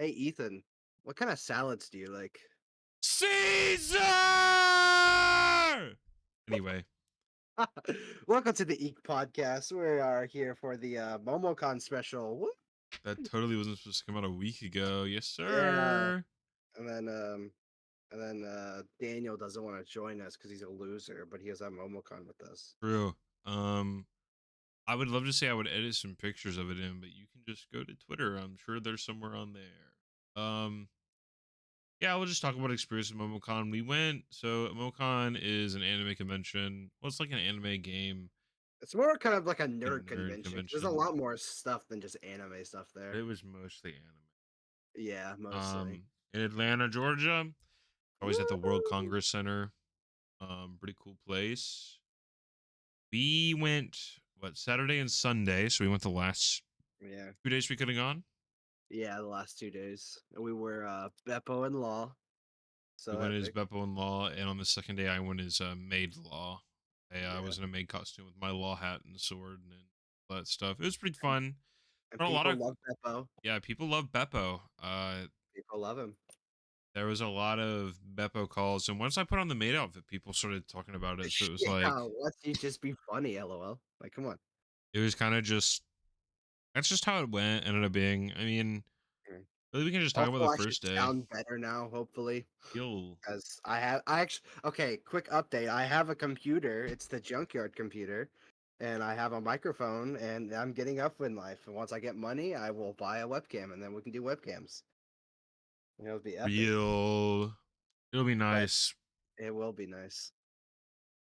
Hey Ethan, what kind of salads do you like? Caesar! Anyway, Welcome to the EEK podcast. We are here for the MoMocon special. Woo! that totally wasn't supposed to come out a week ago. Yes, Yeah, sir. and then Daniel doesn't want to join us because he's a loser, but he was on MoMocon with us. True. Um, I would love to say I would edit some pictures of it in, but you can just go to Twitter. I'm sure there's somewhere on there. Yeah, we'll just talk about experience at MoMocon. We went. So MoMocon is an anime convention. Well, it's like an anime game It's more kind of like a nerd and nerd convention 'cause there's a convention, lot more stuff than just anime stuff but it there. was mostly anime. Yeah, mostly. In Atlanta, Georgia, always at the World Woo! Congress Center. Pretty cool place. We went Saturday and Sunday, so we went the last Yeah, 2 days we could have gone. yeah. The last 2 days we were Beppo and Law. We So went as epic. Beppo in law, and on the second day I went as maid law. I Yeah, was in a maid costume with my law hat and sword and all that stuff. It was pretty and, fun. and But a lot people of love Beppo. yeah, people love Beppo. People love him. There was a lot of Beppo calls, and once I put on the maid outfit, people started talking about it. So it was Yeah, like let's you just be funny, LOL. Like, come on. it was kind of just that's just how it went. Ended up being. I mean, Mm. really, we can just talk about Also, the I should first day. sound better now, hopefully, You'll because I actually okay. Quick update: I have a computer. It's the junkyard computer, and I have a microphone, and I'm getting up in life. And once I get money, I will buy a webcam, and then we can do webcams. It'll be epic, real. It'll be but nice. it will be nice.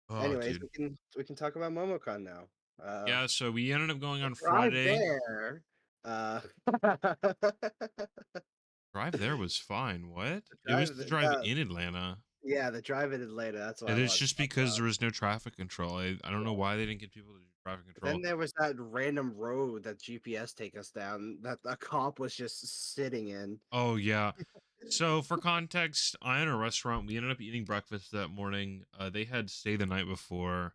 Oh, Anyways, dude. we can talk about MomoCon now. Uh, Yeah, so we ended up going the on drive Friday. there. Uh, Drive there was fine. What? The It was drive the th drive that in Atlanta. yeah, the drive in Atlanta, that's what I And it's wanted to just talk because about. there was no traffic control. I don't know Yeah. why they didn't get people to do traffic But then control. there was that random road that GPS take us down that the cop was just sitting in. Oh, yeah. So for context, I in a restaurant. We ended up eating breakfast that morning. They had stayed the night before.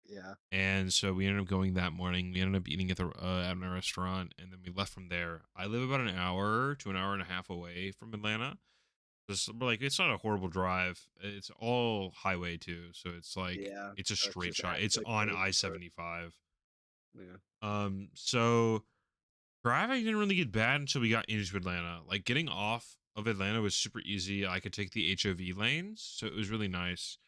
Yeah. And so we ended up going that morning. We ended up eating at my restaurant, and then we left from there. I live about an hour to an hour and a half away from Atlanta. Like it's not a horrible drive. It's all highway too, so it's like Yeah. it's a So it's straight just shot. It's actually on paved I road. 75. Yeah. So driving didn't really get bad until we got into Atlanta. Like getting off of Atlanta was super easy. I could take the HOV lanes, so it was really nice.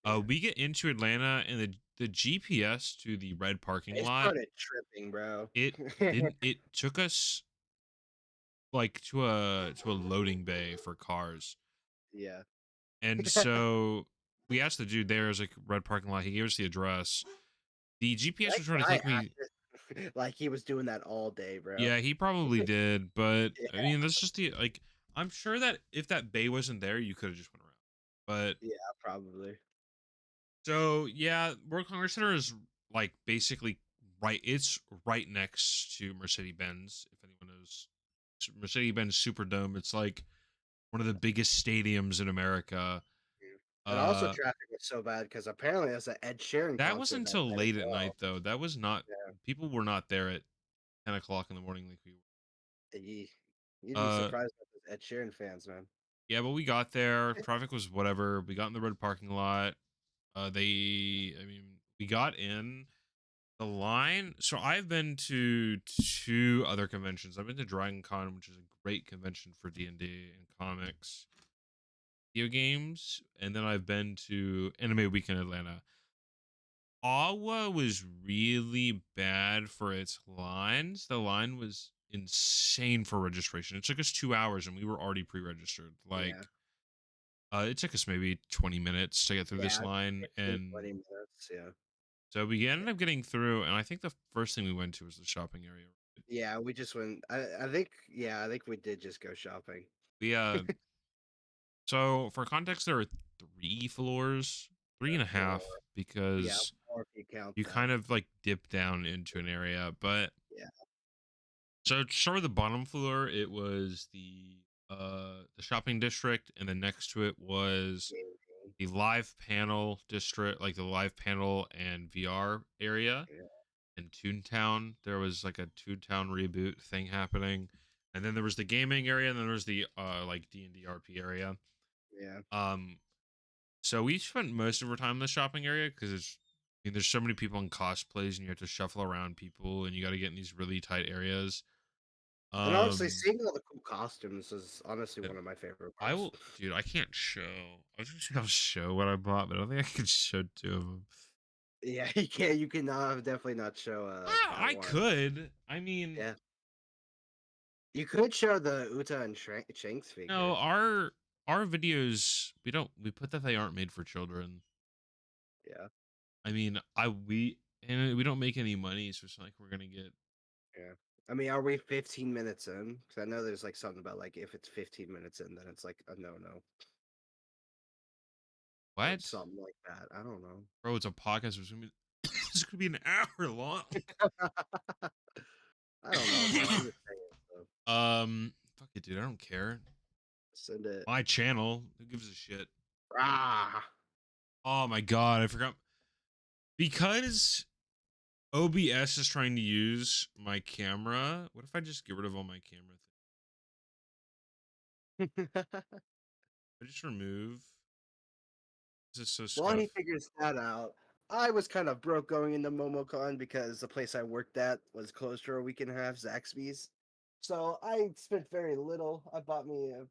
Yeah. We get into Atlanta, and the GPS to the red parking It lot started tripping, bro. it didn't. It took us like to a loading bay for cars. Yeah. And so we asked the dude there, is like red parking lot. He gave us the address. The GPS That was trying to guy take me. acted like he was doing that all day, bro. Yeah, he probably did, but I Yeah. mean, that's just the like. I'm sure that if that bay wasn't there, you could have just went around. But Yeah, probably. so yeah, World Congress Center is like basically right. It's right next to Mercedes Benz. If anyone knows Mercedes Benz Superdome, it's like one of the biggest stadiums in America. Yeah. And also Uh, traffic was so bad because apparently there's an Ed Sheeran that wasn't concert that until night as late at night well. though. That was not. Yeah. People were not there at 10 o'clock in the morning like we were. You'd be Uh, surprised at those Ed Sheeran fans, man. yeah, but we got there. Traffic was whatever. We got in the red parking lot. I mean, we got in the line. So I've been to two other conventions. I've been to Dragon Con, which is a great convention for D&D and comics, video games, and then I've been to Anime Week in Atlanta. Awa was really bad for its lines. The line was insane for registration. It took us 2 hours and we were already pre-registered. Yeah. It took us maybe 20 minutes to get through this Yeah, line. 15, And 20 minutes, yeah. so we ended up getting through. And I think the first thing we went to was the shopping area. Yeah, we just went I think we did just go shopping. We, so for context, there are three floors, three and a 4. half, Yeah, because 4 if you count you that. kind of like dip down into an area. But Yeah. so to start with the bottom floor, it was the shopping district, and then next to it was Gaming, the live panel district, like the live panel and VR area. yeah. In Toontown, there was like a Toontown reboot thing happening. and then there was the gaming area, and then there was the like D&D RP area. Yeah. Um, so we spent most of our time in the shopping area because it's. I mean, there's so many people in cosplays, and you have to shuffle around people, and you got to get in these really tight areas. And honestly, Um, seeing all the cool costumes is honestly uh, one of my favorite I parts. will, dude. I can't show. I was gonna say I'll show what I bought, but I don't think I can show two of them. Yeah, you can't. You can definitely not show that I one. could. I mean, Yeah, you could show the Uta and Shanks no, figure. our videos we put that they aren't made for children. Yeah, I mean, we don't make any money, so it's not like we're gonna get yeah. I mean, are we 15 minutes in? Because I know there's like something about like if it's 15 minutes in, then it's like a no or what, something like that. I don't know. bro. It's a podcast. It's gonna be an hour long. I don't know, bro. I'm just saying. So Fuck it, dude. I don't care. send it. My channel. Who gives a shit? Ah, Oh my god, I forgot because OBS is trying to use my camera. What if I just get rid of all my camera things? I just remove. This is so while he scuff. figures that out, I was kind of broke going into MoMocon because the place I worked at was closed for a week and a half, Zaxby's. So I spent very little. I bought me a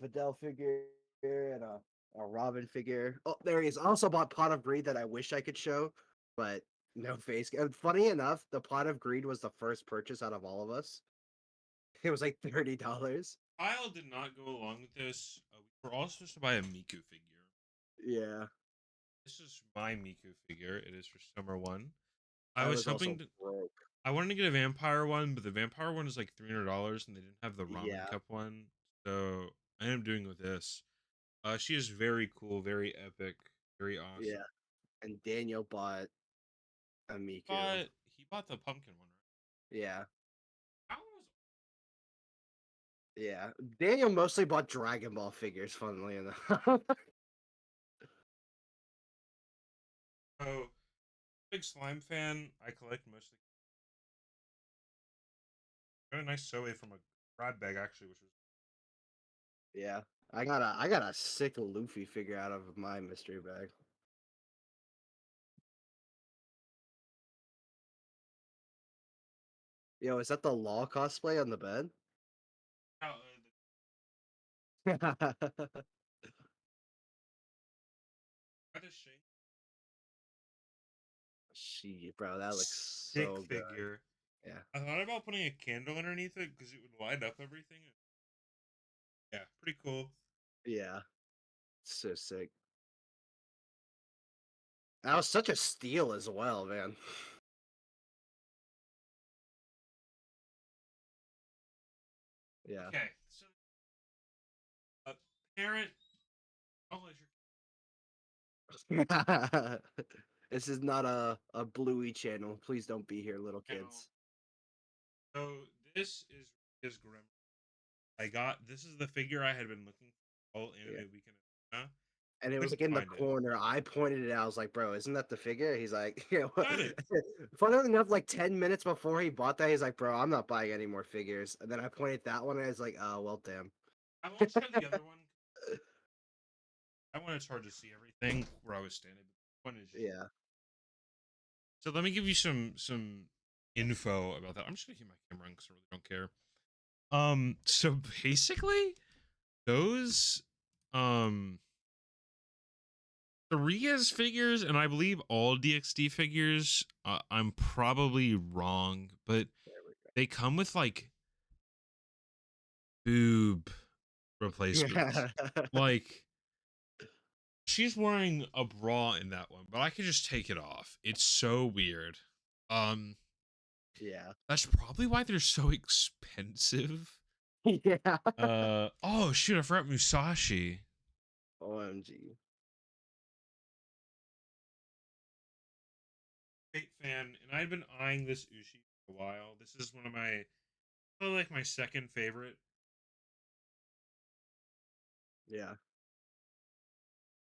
Videl figure and a Robin figure. Oh, there he is. I also bought Pot of Greed that I wish I could show, but no face. Funny enough, the Pot of Greed was the first purchase out of all of us. It was like $30. Kyle did not go along with this. We were also supposed to buy a Miku figure. Yeah, This is my Miku figure. It is for Summer One. I I was was hoping also to. broke. I wanted to get a vampire one, but the vampire one is like $300, and they didn't have the ramen Yeah, cup one. So I ended up doing with this. She is very cool, very epic, very awesome. yeah. And Daniel bought a Miku. But he bought the pumpkin one, Yeah. right? How was Yeah, Daniel mostly bought Dragon Ball figures, funnily enough. so big slime fan? I collect mostly. Got a nice Zoe from a grab bag actually, which was Yeah, I got a sick Luffy figure out of my mystery bag. Yo, is that the Law cosplay on the bed? how, the shake. She, bro, that looks Sick so good. figure. Yeah, I thought about putting a candle underneath it because it would light up everything. Yeah, pretty cool. yeah, so sick. That was such a steal as well, man. Yeah. Okay, so a parent, I'll let your This is not a Bluey channel. Please don't be here, little channel. kids. So this is his grim. I got this is the figure I had been looking for all Yeah. anime weekend. Huh? And it was Couldn't like in the find it. corner. I pointed it out. I was like, bro, isn't that the figure? He's like, Got it. funnily enough, like 10 minutes before he bought that, he's like, bro, I'm not buying any more figures. And then I pointed that one and I was like, oh, well, damn. I won't show the other one. I want to charge to see everything where I was standing. But one is just Yeah. so. Let me give you some info about that. I'm just gonna keep my camera on because I really don't care. So basically, those um the Riaz figures, and I believe all DXD figures. I'm probably wrong, but There we they come with like boob replacements. go. Like she's wearing a bra in that one, but I can just take it off. It's so weird. Um, Yeah. that's probably why they're so expensive. Yeah. Oh shoot, I forgot Musashi. OMG. Great fan, and I've been eyeing this Ushi for a while. This is one of my, probably like my second favorite. Yeah.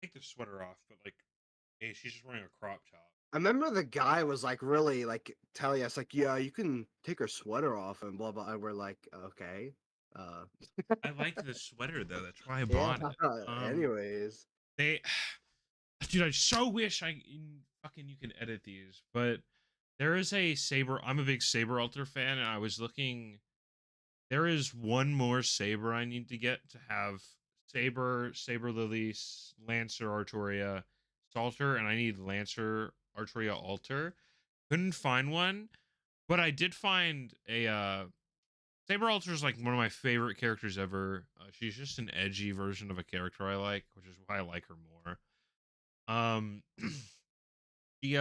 Take the sweater off, but like, hey, she's just wearing a crop top. I remember the guy was like really like telling us like, yeah, you can take her sweater off and blah blah. And we're like, okay. Uh, I liked the sweater though. That's why I yeah. bought it. Anyways, They, dude, I so wish fucking you can edit these, but there is a saber. I'm a big Saber Altar fan, and I was looking. There is one more saber I need to get to have Saber Lily, Lancer Artoria, Salter, and I need Lancer Artoria Altar. Couldn't find one, but I did find a Saber Altar is like one of my favorite characters ever. She's just an edgy version of a character I like, which is why I like her more. Um, she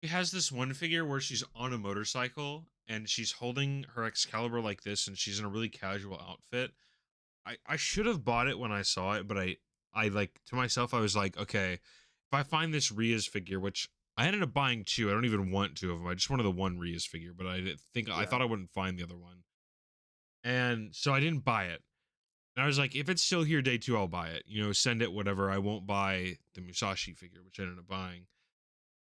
she has this one figure where she's on a motorcycle and she's holding her Excalibur like this, and she's in a really casual outfit. I should have bought it when I saw it, but I like to myself I was like, okay, if I find this Ria's figure, which I ended up buying two. I don't even want two of them. I just wanted the one Ria's figure, but I yeah, thought I wouldn't find the other one, and so I didn't buy it. And I was like, if it's still here day two, I'll buy it. Send it whatever. I won't buy the Musashi figure, which I ended up buying.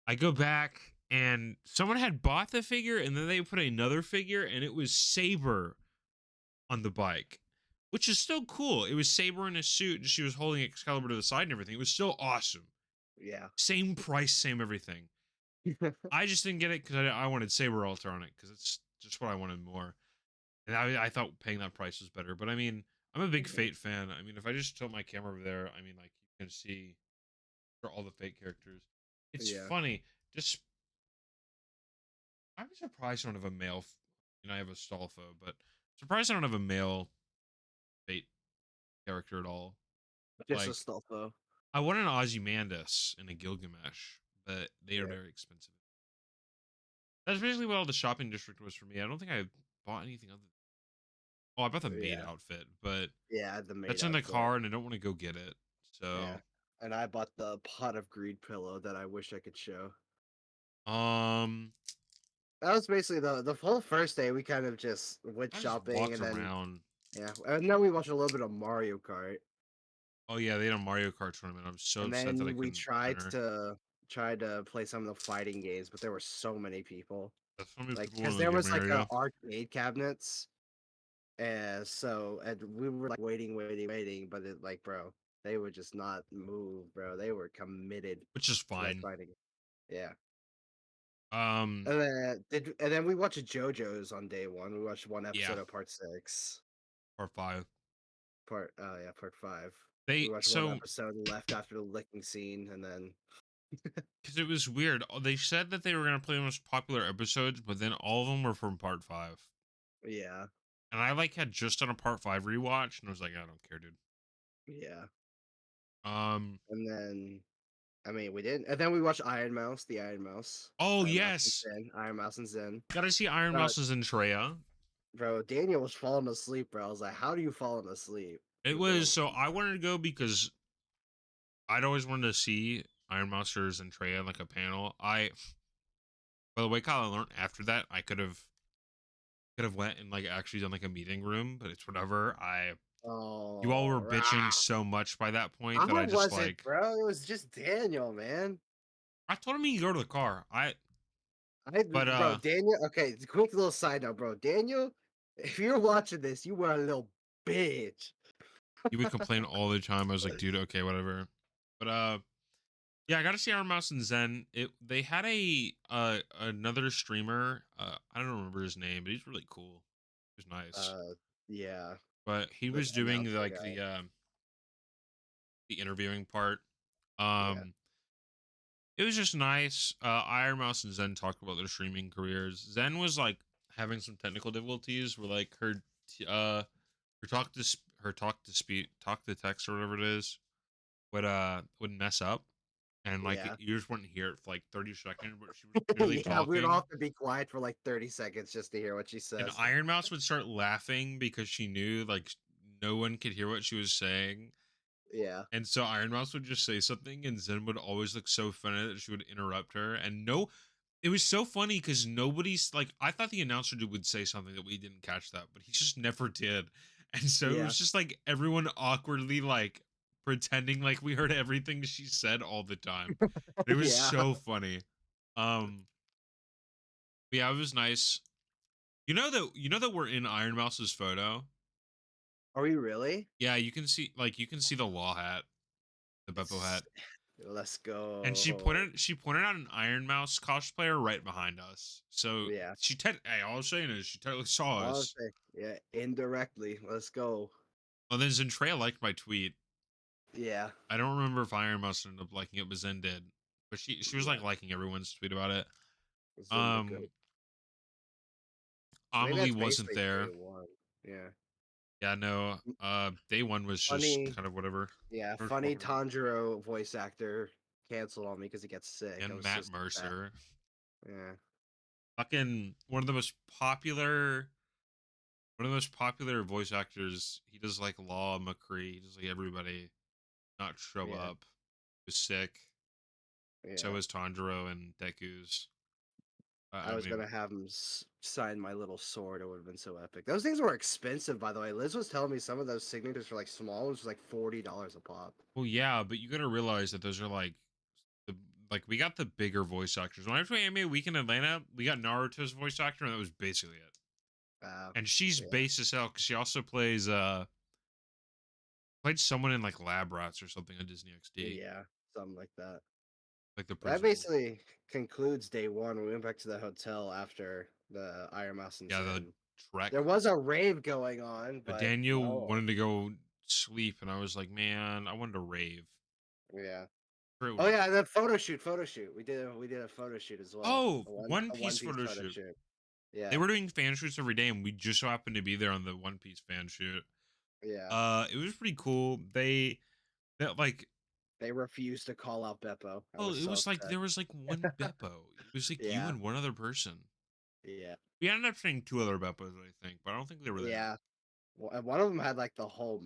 I go back and someone had bought the figure, and then they put another figure, and it was Saber on the bike, which is still cool. It was Saber in a suit, and she was holding Excalibur to the side and everything. It was still awesome. yeah, Same price, same everything. I just didn't get it because I wanted Saber Altar on it because it's just what I wanted more. And I thought paying that price was better. But I mean, I'm a big Fate fan. I mean, if I just tilt my camera over there, I mean, like you can see for all the Fate characters. It's yeah. funny. Just I'm surprised I don't have a male. And I have a Stolfo, but surprised I don't have a male Fate character at all. Just a Like Stolfo. I want an Ozymandias and a Gilgamesh, but they are Yeah, very expensive. That's basically what all the shopping district was for me. I don't think I bought anything other. Oh, I bought the maid yeah, outfit, but yeah. The maid that's in the outfit. car, and I don't want to go get it. Yeah, So, and I bought the pot of greed pillow that I wish I could show. um, That was basically the whole first day. We kind of just went I just shopping, walked and then around. yeah, and then we watched a little bit of Mario Kart, Oh yeah, they had a Mario Kart tournament. I'm so and upset that I then we couldn't enter. tried to play some of the fighting games, but there were so many people. That's so many Like, people because in the there gaming was like a area, arcade cabinets, and we were like waiting, but it like, bro, they would just not move, bro. They were committed which is to their fine. fighting. Yeah. Um, And then we watched JoJo's on day one. We watched one yeah, episode of part six. part five. Part five. We They watched one so episode left after the licking scene, and then because it was weird. They said that they were gonna play the most popular episodes, but then all of them were from part five. yeah, And I like had just done a part five rewatch, and I was like, I don't care, dude. yeah, Um. and then I mean we didn't, and then we watched Oh Iron Mouse and yes, Zen, Iron Mouse and Zen. gotta see Iron Uh, Mouse's and Treya. bro, Daniel was falling asleep, bro. I was like, how do you falling asleep in It the middle was of so I wanted to go because I'd always wanted to see Iron Monsters and Treya in like a panel. By the way, Kyle, I learned after that I could have went and like actually done like a meeting room, but it's whatever. You all Oh, were bitching so much by that point that how I just was it, like bro? It was just Daniel, man. I told him he could go to the car. But Bro, Daniel. Okay, quick little side note, bro. Daniel, if you're watching this, you were a little bitch. he would complain all the time. I was like, dude, okay, whatever. But yeah, I got to see Iron Mouse and Zen. They had another streamer. I don't remember his name, but he's really cool. He was nice. Uh, yeah, But he the was doing announcer like guy. the interviewing part. Yeah, Um it was just nice. Iron Mouse and Zen talked about their streaming careers. Zen was like having some technical difficulties where like her talk to text or whatever it is would mess up, and like yeah, you just wouldn't hear it for like 30 seconds, but she was clearly yeah. We would all talking. have to be quiet for like 30 seconds just to hear what she And says. Iron Mouse would start laughing because she knew like no one could hear what she was saying. Yeah, And so Iron Mouse would just say something, and Zen would always look so funny that she would interrupt her. And no, it was so funny because nobody's like, I thought the announcer dude would say something that we didn't catch that, but he just never did. And so it yeah, was just like everyone awkwardly like pretending like we heard everything she said all the time. It was yeah. so funny. Um, but yeah, it was nice. You know that we're in Iron Mouse's photo. Are we really? Yeah, you can see the law hat, the Beppo It's hat. let's And go. she pointed out an Iron Mouse cosplayer right behind us. So Yeah. hey, all I'm saying is she technically saw I'll us. say, yeah, indirectly. Let's go. Well, then Zentrea liked my tweet. Yeah. I don't remember if Iron Mouse ended up liking it, but Zen did. But she was Yeah. like liking everyone's tweet about it. Zen the Um, goat. So maybe Amelie that's wasn't basically day there. one. Yeah. Yeah, no. Day one was just Funny. kind of whatever. Yeah. There was Funny walking around. Tanjiro voice actor canceled on me because he gets sick. I And was so Matt sad. Mercer, Yeah. fucking one of the most popular voice actors. He does like Law McCree. He does like everybody not show Yeah. up. He was sick. So Yeah. is Tanjiro and Deku's. I I was mean, gonna have him sign my little sword. It would have been so epic. Those things were expensive, by the way. Liz was telling me some of those signatures for like small ones was like $40 a pop. well, yeah, but you gotta realize that those are the we got the bigger voice actors. When I played Anime Week in Atlanta, we got Naruto's voice actor, and that was basically it. And she's Yeah, base as hell because she also played someone in like Lab Rats or something on Disney XD, yeah, something like that. like the That principal. basically concludes day one. We went back to the hotel after the Iron Mouse and Yeah, the Zen. Trek. There was a rave going on, But but Daniel no. wanted to go sleep, and I was like, man, I wanted to rave. Yeah. Sure, it Oh would have. yeah, the photo shoot. We did a photo shoot as well. Oh, One A Piece One Piece photo photo shoot. shoot. They Yeah, were doing fan shoots every day, and we just so happened to be there on the One Piece fan shoot. yeah. It was pretty cool. That like They refused to call out Beppo. I oh, was it so was like upset. there was like one Beppo. It was like you Yeah, and one other person. yeah, We ended up seeing two other Beppos, I think, but I don't think they were there. yeah. Well, and one of them had like the whole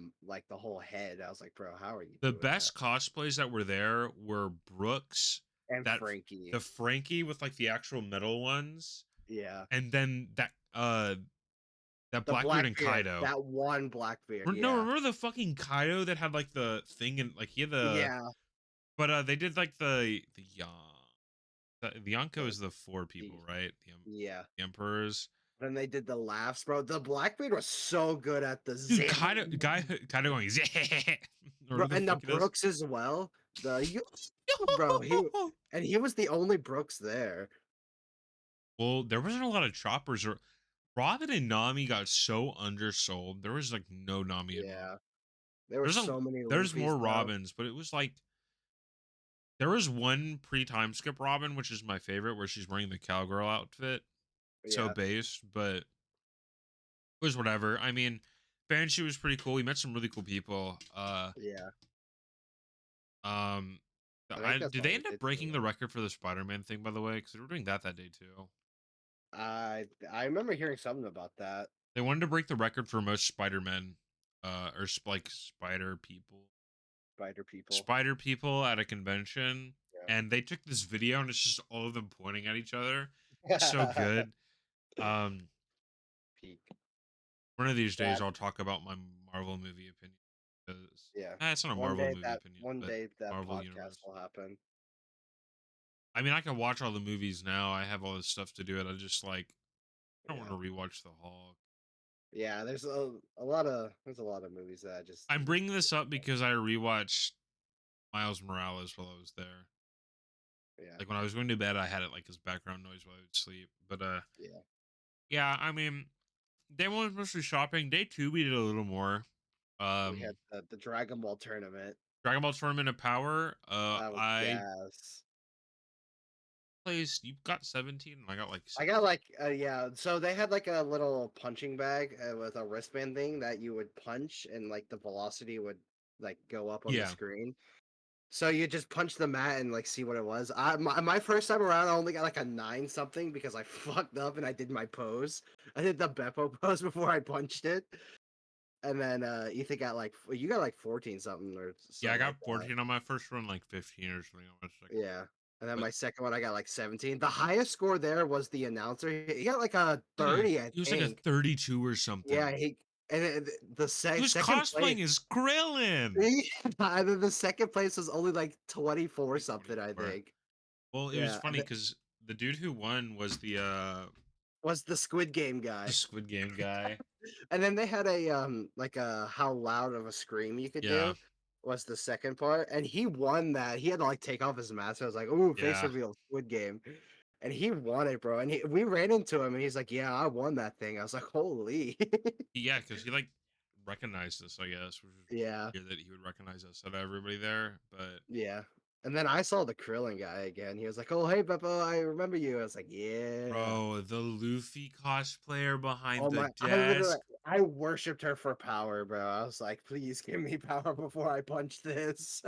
head. I was like, bro, how are you The doing that? best cosplays that were there were Brooks, And that Frankie. the Frankie with like the actual metal ones, Yeah. and then that The Blackbeard and Blackbeard. Kaido. That one Blackbeard. No, Yeah. remember the fucking Kaido that had like the thing and like he had the Yeah. but they did like the Yonko The, is the four people, the right? yeah. The emperors. Then they did the laughs, bro. The Blackbeard was so good at the Dude, zip. Kaido going yeah, or Bro, whatever the and the fuck it is. Brooks as well. Bro, he was the only Brooks there. Well, there wasn't a lot of choppers or Robin and Nami got so undersold. There was like no Nami at all. Yeah. There were There's a so many there's Luffy's more though. Robins, but it was like there was one pre-time skip Robin, which is my favorite, where she's wearing the cowgirl outfit. So Yeah. based, but it was whatever. I mean, Banshee was pretty cool. We met some really cool people. Yeah. Um, I think that's did they all we end up did breaking the today. record for the Spider-Man thing, by the way? Because they were doing that day too. I remember hearing something about that. They wanted to break the record for most Spider-Men, Spider people. spider people at a convention, Yeah. and they took this video, and it's just all of them pointing at each other. So good. Um, Peak. one of these days, That I'll talk about my Marvel movie opinion. Because yeah. it's not a Marvel movie opinion, One but day that Marvel podcast universe. will happen. I mean, I can watch all the movies now. I have all this stuff to do it. I just like I don't want Yeah. to rewatch the Hulk. Yeah, there's a lot of movies that I just I'm need to bringing this up because I rewatched Miles Morales while I was there. yeah, Like when I was going to bed, I had it like as background noise while I would sleep. But yeah. yeah, I mean, day one was mostly shopping. Day two, we did a little more. We had Um, the Dragon Ball tournament. Dragon Ball Tournament of Power. That was I gas. placed. You got 17, and I got like I 6. got like yeah, so they had like a little punching bag with a wristband thing that you would punch and like the velocity would like go up on the Yeah, screen. So you just punch the mat and like see what it was. My first time around, I only got like a 9 something because I fucked up and I did my pose. I did the Beppo pose before I punched it, and then Ethan got like you got like 14 something or yeah. I something like got that. 14 on my first run, like 15 or something on my second one. Yeah, and then But my second one I got like 17. The highest score there was the announcer. He got like a dude, 30, I it was like a think. 32 or Yeah, something. he and the He was second place. cosplaying as Krillin. And then the second place was only like 24 Like something, I 24. think. Well, it was Yeah, funny because the dude who won was the was the Squid Game The guy. Squid Game guy. And then they had a like a how loud of a scream you could Yeah, do was the second part, and he won that. He had to like take off his mask. I was like, "Ooh, face yeah, reveal, Squid Game," and he won it, bro. And we ran into him, and he's like, "Yeah, I won that thing." I was like, "Holy, yeah, because he like recognized us, I guess, which is yeah, weird that he would recognize us out of everybody there. But yeah." And then I saw the Krillin guy again. He was like, "Oh, hey, Beppo, I remember you." I was like, "Yeah." bro, the Luffy cosplayer behind Oh the my! I literally, desk, I worshipped her for power, bro. I was like, "Please give me power before I punch this."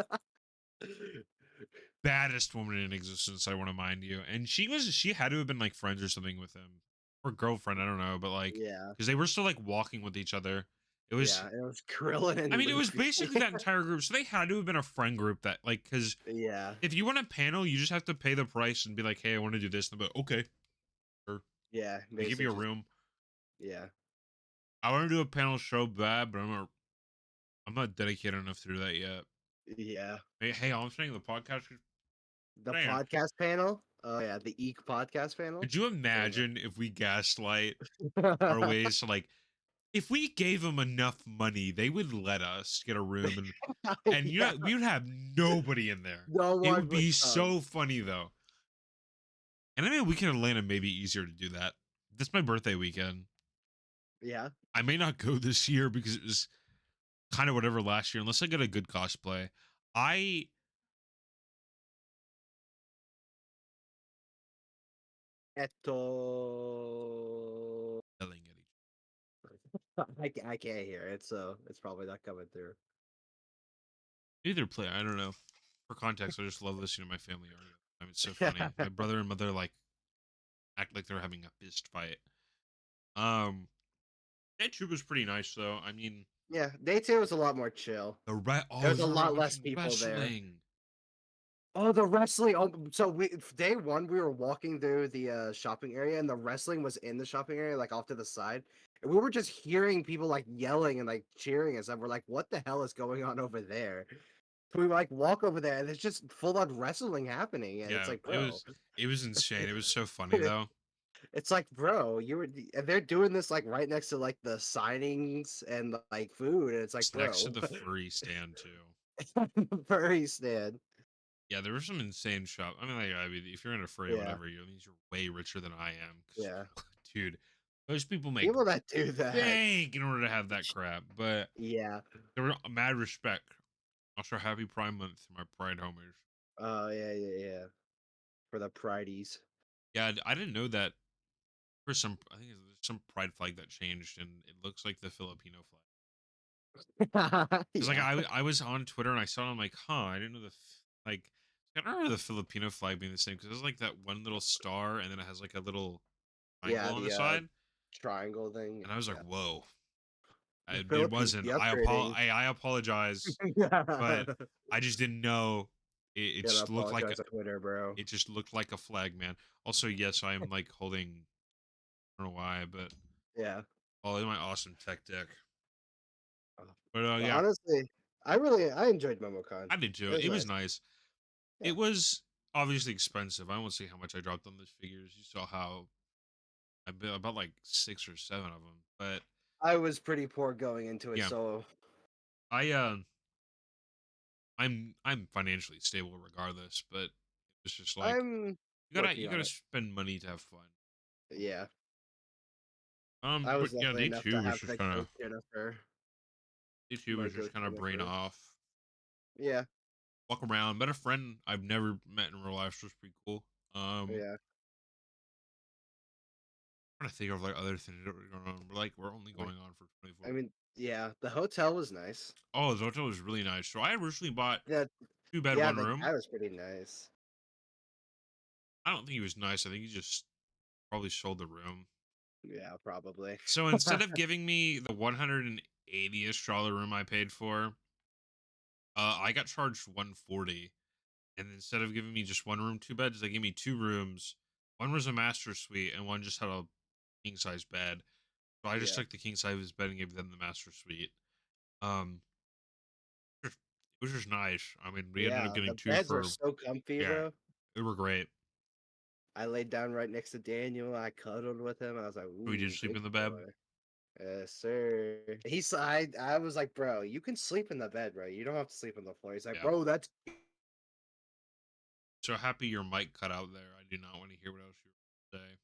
baddest woman in existence, I want to mind you. And she had to have been like friends or something with him, or girlfriend, I don't know, but like Yeah. because they were still like walking with each other. It was, Yeah, it was Krillin I and mean, it was Luffy. basically that entire group. So they had to have been a friend group that like because Yeah, if you want a panel, you just have to pay the price and be like, hey, I want to do this. And they'll be like, okay, sure. yeah, They give basically you a just room. yeah, I want to do a panel show bad, but I'm not dedicated enough to do that yet. yeah. Hey, I'm saying the podcast is The saying. podcast panel? Oh yeah, the EEK podcast panel? Could you Or the imagine if we gaslight our ways to like if we gave them enough money, they would let us get a room and you Yeah, know we would have nobody in there. no It one would would be come. so funny though. And I mean we can Atlanta maybe easier to do that. That's my birthday weekend. Yeah. I may not go this year because it was kind of whatever last year unless I get a good cosplay. I Eto. yelling at each I can't hear it, so it's probably not coming through. either play. I don't know. For context, I just love listening to my family argue. I mean, it's so funny. My brother and mother like act like they're having a fist fight. Um, that tube was pretty nice though. I mean, Yeah, day two was a lot more chill. There was a the lot less watching people there. wrestling. Oh, the wrestling. Oh, so day one we were walking through the shopping area, and the wrestling was in the shopping area, like off to the side, and we were just hearing people like yelling and like cheering and stuff. We're like, "What the hell is going on over there?" So we like walk over there, and it's just full on wrestling happening, and it's Yeah, like, bro, it was insane. It was so funny though. it's like, bro, and they're doing this like right next to like the signings and like food, and it's like, It's next to bro, the furry stand too. furry stand. Yeah, there was some insane shop. I mean, like, I mean, if you're in a furry, Yeah, whatever, you means you're way richer than I am. 'Cause, yeah. dude, those people make People that do that, bank in order to have that crap. But yeah. there were mad respect. Also, happy Prime Month to my Pride homies. Oh yeah, yeah, yeah. For the pridees. Yeah, I didn't know that. For some, I think there's some Pride flag that changed, and it looks like the Filipino flag. Because like Yeah, I was on Twitter and I saw it, I'm like, huh, I didn't know like I don't remember the Filipino flag being the same because there's like that one little star and then it has like a little triangle yeah. on the The side, triangle thing. and I was like, Yeah, whoa, the it Philippines wasn't. be upgrading. I apologize, but I just didn't know. It Gotta just looked like apologize on Twitter, bro. it just looked like a flag, man. Also, yes, I am like holding. I don't know why, but Yeah. oh, in my awesome tech deck. Uh, But But yeah, honestly, I enjoyed MoMocon. I did It too. was It was nice. nice. Yeah, It was obviously expensive. I won't say how much I dropped on those figures. You saw how I bought about like 6 or 7 of them. But I was pretty poor going into it, yeah, so I I'm financially stable regardless. But it's just like I'm working you on gotta it. spend money to have fun. Yeah, I But was yeah, lucky enough to have the goat Jennifer, day two my was just goat kind of brain Jennifer. off, Yeah, walk around. Met a friend I've never met in real life, so it was pretty cool. Um, yeah. trying to think of like other things that were going on. We're only Like, going on for 24. I mean, yeah, the hotel was nice. Oh, the hotel was really nice. So I originally bought Yeah, 2 bed, yeah, one the room. guy was pretty nice. I don't think he was nice. I think he just probably sold the room. Yeah, probably. So instead of giving me the $180-ish room I paid for, I got charged 140. And instead of giving me just one room, 2 beds, they gave me 2 rooms. One was a master suite, and one just had a king size bed. So I just Yeah, took the king size bed and gave them the master suite. Um, it was just nice. I mean, we ended up yeah. getting The two beds are for so comfy, yeah, bro. they were great. I laid down right next to Daniel. I cuddled with him. I was like, We did "Ooh, sleep big in the bed. boy." Yes, sir. I was like, "Bro, you can sleep in the bed, bro. You don't have to sleep on the floor." He's like, Yeah. "Bro, that's." So happy your mic cut out there. I do not want to hear what else you were going to say.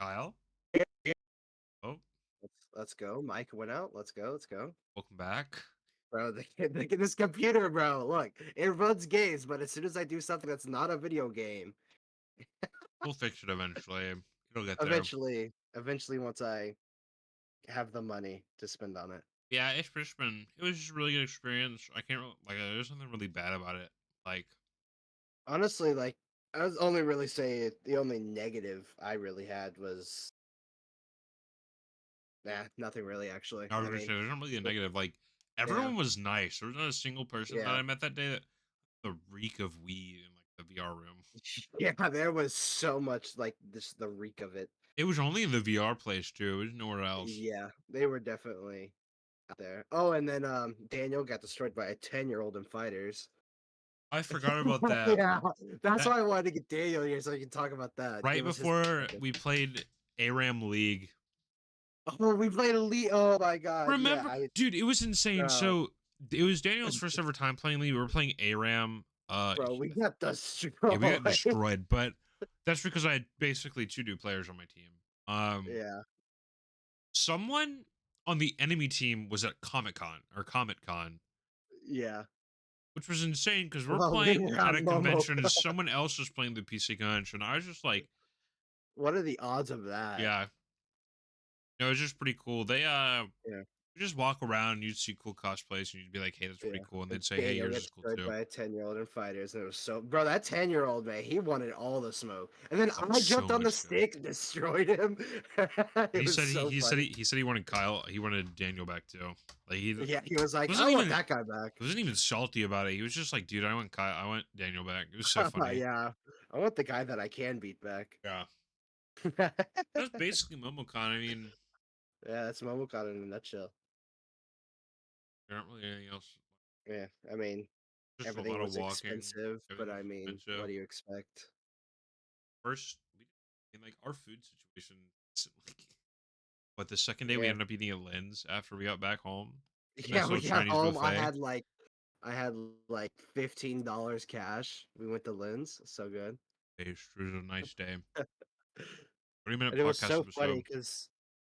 Kyle? Oh, Let's go. Mike went out. Let's go. Let's go. welcome back. Bro, this computer, bro. Look, it runs games, but as soon as I do something that's not a video game, We'll fix it eventually. It'll get there. eventually, once I have the money to spend on it. Yeah, it's just been. It was just a really good experience. I can't there's nothing really bad about it. Like, Honestly, like I was only really say the only negative I really had was nothing really actually. I was I gonna say, mean, there's not really a w- negative. Like, yeah, everyone was nice. There was not a single person that yeah, I met that day that the reek of weed in like the VR room. yeah. There was so much like this, the reek of it. It was only in the VR place too. It was nowhere else. Yeah, they were definitely out there. Oh, and then Daniel got destroyed by a 10-year-old in fighters. I forgot about that. Yeah, that's That why I wanted to get Daniel here so he can talk about that. right Give us his before perspective. we played ARAM League. Oh, we played Elite. Oh my god, yeah, Remember, I dude, it was insane. bro, So it was Daniel's first ever time playing League. We were playing ARAM. bro, we got Yeah, we got destroyed. destroyed, but that's because I had basically two new players on my team. Yeah, Someone on the enemy team was at Comic Con, yeah. which was insane because we're Well, we playing were at on a convention and MoMocon. someone else was playing the PC convention. I was just like, What are the odds of that? yeah, no, it was just pretty cool. Yeah, You just walk around and you'd see cool cosplays and you'd be like, hey, that's pretty yeah. cool, and And they'd say, hey, Daniel yours got is cool destroyed too. by a 10-year-old in fighters, and it was so, bro. That 10-year-old man, he wanted all the smoke, and then Oh, I so jumped on the much smoke. stick, and destroyed him. And It was so funny. he said he wanted Kyle, he wanted Daniel back too. Like he Yeah, he was like, wasn't "I want even that guy back." he wasn't even salty about it. He was just like, dude, I want Daniel back. It was so funny. Yeah, I want the guy that I can beat back. Yeah, Yeah, that's basically MomoCon. I mean, that's MoMocon in a nutshell. there aren't really anything else. Yeah, I mean, Just a lot everything of was walking. expensive, but Everything was I mean, what expensive. do you expect? First, we in like our food situation, like, but the second day we Yeah, ended up eating at Lynn's after we got back home. yeah. Nice We little got Chinese home. buffet. I had like $15 cash. We went to Lynn's. So good. It was a nice day. 30-minute And it was podcast so funny episode. because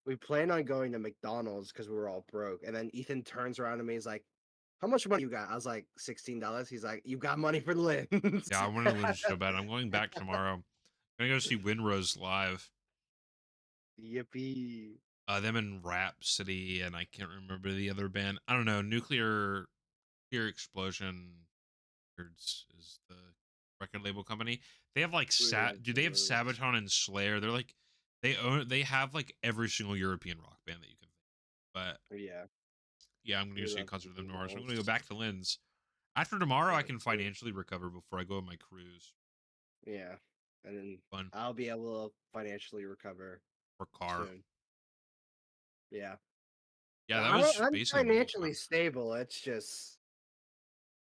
we planned on going to McDonald's because we were all broke. And then Ethan turns around to me. He's like, "How much money you got?" I was like, $16. He's like, "You got money for Yeah, Lynn's." I want to Lynn's so bad. I'm going back tomorrow. I'm gonna go see Windrose live. Yippee. Them in Rap City, and I can't remember the other band. I don't know. Nuclear Explosion is the record label company. They have like do they have Ridiculous. Sabaton and Slayer? They're like they have like every single European rock band that you can think. But Yeah, yeah, I'm gonna go we see a love concert of them tomorrow. So I'm gonna go McDonald's. back to Lynn's. After tomorrow, I Yeah, can true. financially recover before I go on my cruise. Yeah, and then Fun I'll be able to financially recover or car. soon. Yeah, Yeah, well, that was I'm basically financially MomoCon. stable. It's just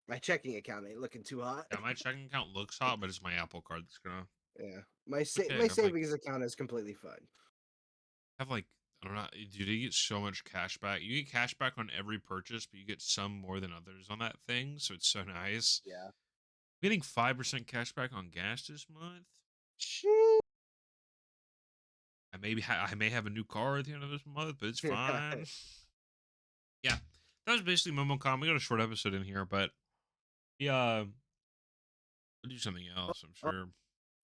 my checking account ain't looking too hot. Yeah, my checking account looks hot, but it's my Apple Card that's gonna. Yeah, Okay, my savings account is completely fine. have like I don't know, dude. You get so much cash back. You get cash back on every purchase, but you get some more than others on that thing. So it's so nice. Yeah. Getting 5% cash back on gas this month. Shit. I may have a new car at the end of this month, but it's fine. Yeah, that was basically MomoCon. We got a short episode in here, but yeah, we'll do something else. I'm Oh, sure.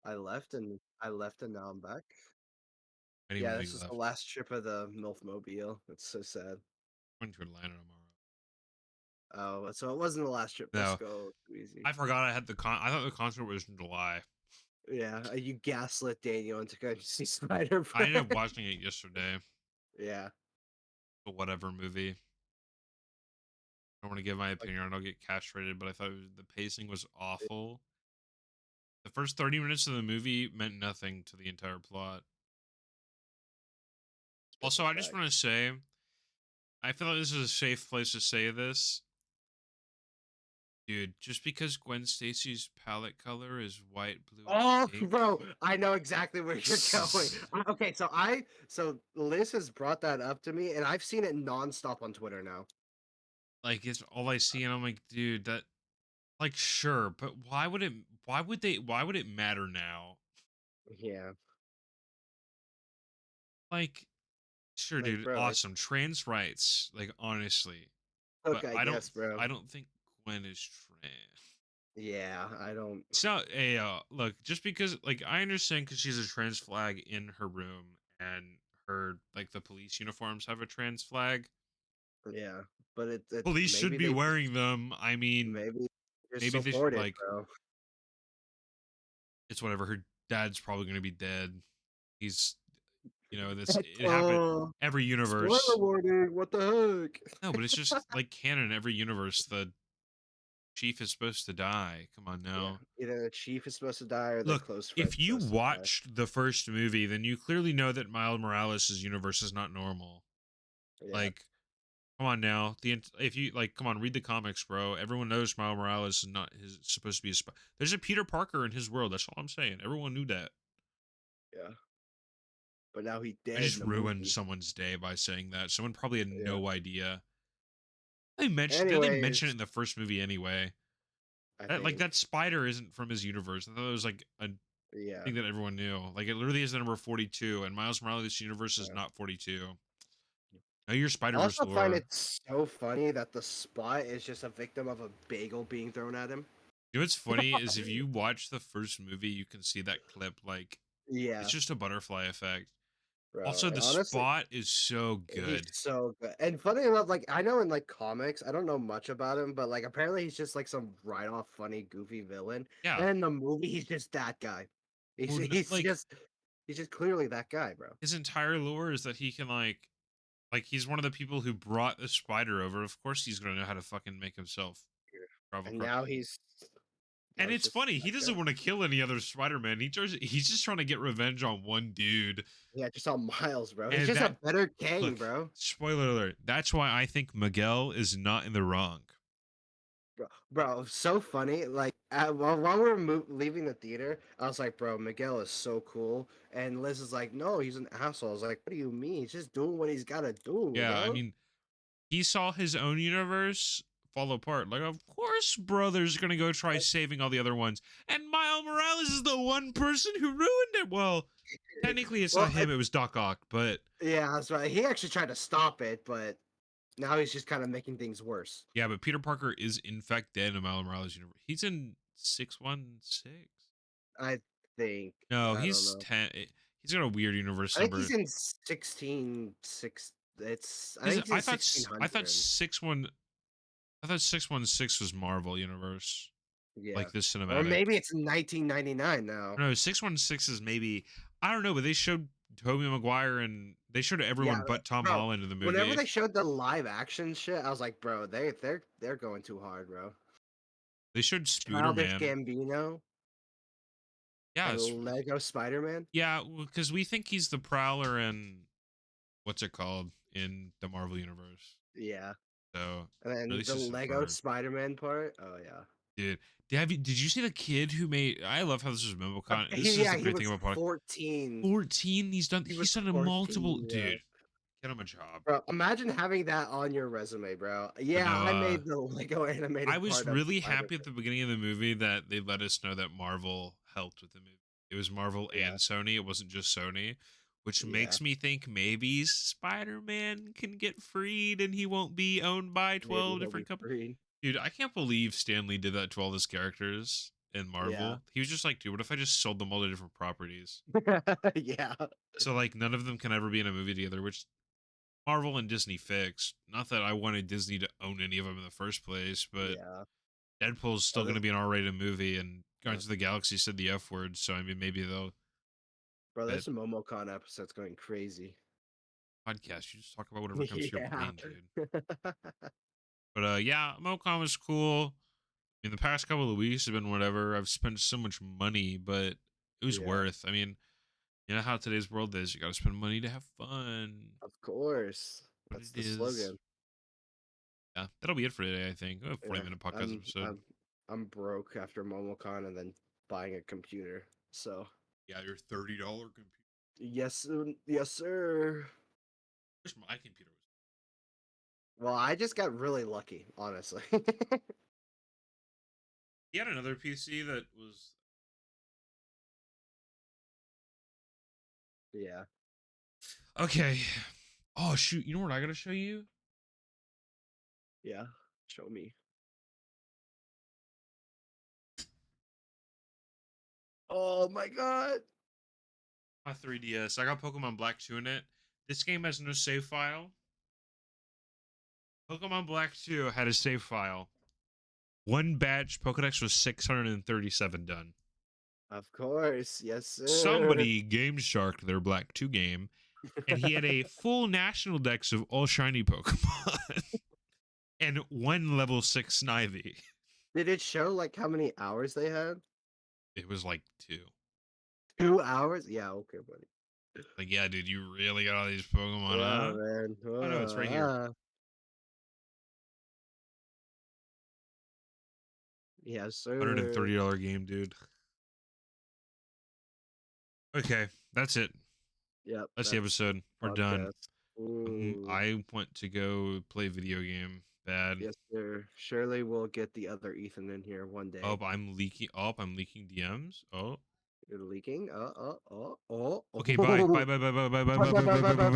I left and now I'm back. Yeah, Anyway, we this is the left. last trip of the MILF Mobile. It's so sad. Going to Atlanta tomorrow. Oh, so it wasn't the last trip. Let's No, go. Too easy. I forgot I had the I thought the concert was in July. Yeah, you gaslit Daniel into going to see Spider I ended Man. up watching it yesterday. Yeah, The whatever movie. I don't want to give my like opinion. I don't get castrated, but I thought the pacing was awful. The first 30 minutes of the movie meant nothing to the entire plot. it's Also, a I just fact. want to say, I feel like this is a safe place to say this. Dude, just because Gwen Stacy's palette color is white, blue, and Oh, pink. bro, I know exactly where you're going. Okay, so Liz has brought that up to me, and I've seen it nonstop on Twitter now. Like it's all I see, and I'm like, dude, that like sure, but why would it matter now? Yeah, Like, sure, like, dude, bro, awesome. Trans rights, like honestly. look, But I guess, bro. I don't think Gwen is trans. Yeah, I don't. It's not a look, just because like I understand because she's a trans flag in her room and her like the police uniforms have a trans flag. Yeah, but it Police should maybe be they wearing them. I mean, maybe just maybe they should support it, like bro. it's whatever. Her dad's probably gonna be dead. He's that's it happened Oh, every spoiler universe. warning! What the heck? No, but it's just like canon. Every universe, the chief is supposed to die. Come on Yeah, now. either the chief is supposed to die or their Look, close friend's if you supposed to die. watched the first movie, then you clearly know that Miles Morales' universe is not normal. Yeah, Like, come on now. If you like, come on, read the comics, bro. Everyone knows Miles Morales is not his supposed to be a spy. There's a Peter Parker in his world. That's all I'm saying. Everyone knew that. yeah. But now he I dead just in the ruined movie. someone's day by saying that. Someone probably had Yeah. no idea. They mention it Anyways, in the first movie anyway. I Like think that spider isn't from his universe. I thought it was like a yeah. thing that everyone knew. Like it literally is the number 42, and Miles Morales' universe is Yeah. not 42. Know your I Spider Verse also find lore. it so funny that the spot is just a victim of a bagel being thrown at him. You know what's funny is if you watch the first movie, you can see that clip. Like it's Yeah, just a butterfly effect. bro. Also, the Honestly, spot is so he's good. so good. And funny enough, like I know in like comics, I don't know much about him, but like apparently he's just like some write-off funny goofy villain. Yeah. And in the movie, he's just that guy. He's Well, he's like just he's just clearly that guy, bro. his entire lore is that he can like he's one of the people who brought the spider over. Of course, he's gonna know how to fucking make himself travel And across. now And he's it's just funny, he that guy. doesn't want to kill any other Spider-Man. He's just trying to get revenge on one dude. Yeah, just on Miles, bro. He's And just a that better Kang, look, bro. spoiler alert. That's why I think Miguel is not in the wrong. Bro, so funny. Like, while we were leaving the theater, I was like, bro, Miguel is so cool. And Liz is like, no, he's an asshole. I was like, what do you mean? He's just doing what he's got to do, Yeah, I bro. mean, he saw his own universe fall apart. Like, of course, brother's gonna go try saving all the other ones. And Miles Morales is the one person who ruined it. Well, technically, it's not Well, him, it was Doc Ock, but yeah, that's right. He actually tried to stop it, but now he's just kind of making things worse. yeah, but Peter Parker is in fact dead in Miles Morales' universe. He's in 616. I think. No, I don't he's know. 10. He's got a weird universe I think he's number. in 16, 6. I Is think it, he's in 1600. I thought 616 was Marvel universe, Yeah. like this Or cinematic. maybe it's 1999 now. No, 616 is maybe I don't know, but they showed Tobey Maguire and they showed Yeah, everyone but Tom bro. Holland in the Whenever movie. they showed the live action shit, I was like, bro, they're going too hard, bro. They showed Spooder Childish Man. Gambino Yeah, and Lego Spider Man. yeah, because we think he's the Prowler and what's it called in the Marvel universe. Yeah, So and then release the is Lego confirmed, Spider Man part. Oh yeah. dude. Did you see the kid who made? I love how this is MoMocon. This is Yeah, the he great thing was about product. 14. 14. He was He's done a multiple. 14. Yeah. Dude, get him a job. Bro, imagine having that on your resume, bro. But Yeah, no, I made the Lego I animated was part of really Spider happy at the beginning of the movie that they let us know that Marvel helped with the movie. It was Marvel Man. and Sony. It wasn't just Sony, which Yeah, yeah. makes me think maybe Spider-Man can get freed and he won't be owned by Maybe 12 he'll be different companies. free. Dude, I can't believe Stan Lee did that to all his characters in Yeah. Marvel. He was just like, dude, what if I just sold them all to different properties? Yeah. So like none of them can ever be in a movie together, which Marvel and Disney fixed. Not that I wanted Disney to own any of them in the first place, but Yeah. Deadpool's Oh, still going to be an R-rated movie, and Guardians of the Galaxy said the F word, so I mean maybe they'll. bro, But there's some MoMocon episodes going crazy. podcast, you just talk about whatever comes to your Yeah. brain, dude. But yeah, MoCon was cool. I mean, the past couple of weeks have been whatever. I've spent so much money, but it was Yeah, worth. I mean, you know how today's world is. You got to spend money to have fun. of course. What That's it the is. slogan. Yeah, that'll be it for today. I think. Oh, Yeah. 40-minute podcast I'm episode. I'm I'm broke after MoMocon and then buying a computer. So Yeah, your $30 computer. yes, sir. Wish my computer was. Well, I just got really lucky, honestly. He had another PC that was. Yeah, Okay. Oh shoot! You know what I gotta show you? yeah. Show me. Oh my god. My 3DS. I got Pokemon Black 2 in it. This game has no save file. Pokemon Black 2 had a save file. One batch Pokedex was 637 done. Of course, yes, sir. Somebody Game Sharked their Black 2 game, and he had a full national dex of all shiny Pokemon and one level 6 Snivy. Did it show like how many hours they had? It was like 2. 2 hours? Yeah, okay, buddy. Like, yeah, dude, you really got all these Pokemon, Yeah, huh? man. Oh no, it's right here. Yes, sir. $130 game, dude. Okay, that's it. Yep, That's the that's episode. We're done. podcast. Ooh, I want to go play video game. Bad. yes, sir. Surely we'll get the other Ethan in here one Oh, day. I'm leaking. Oh, I'm leaking DMs. Oh. You're leaking. Oh, oh, oh, Okay, bye. oh. Bye, bye, bye, bye, bye, bye, Bye, bye, bye, bye, bye, bye, bye, bye, bye. bye.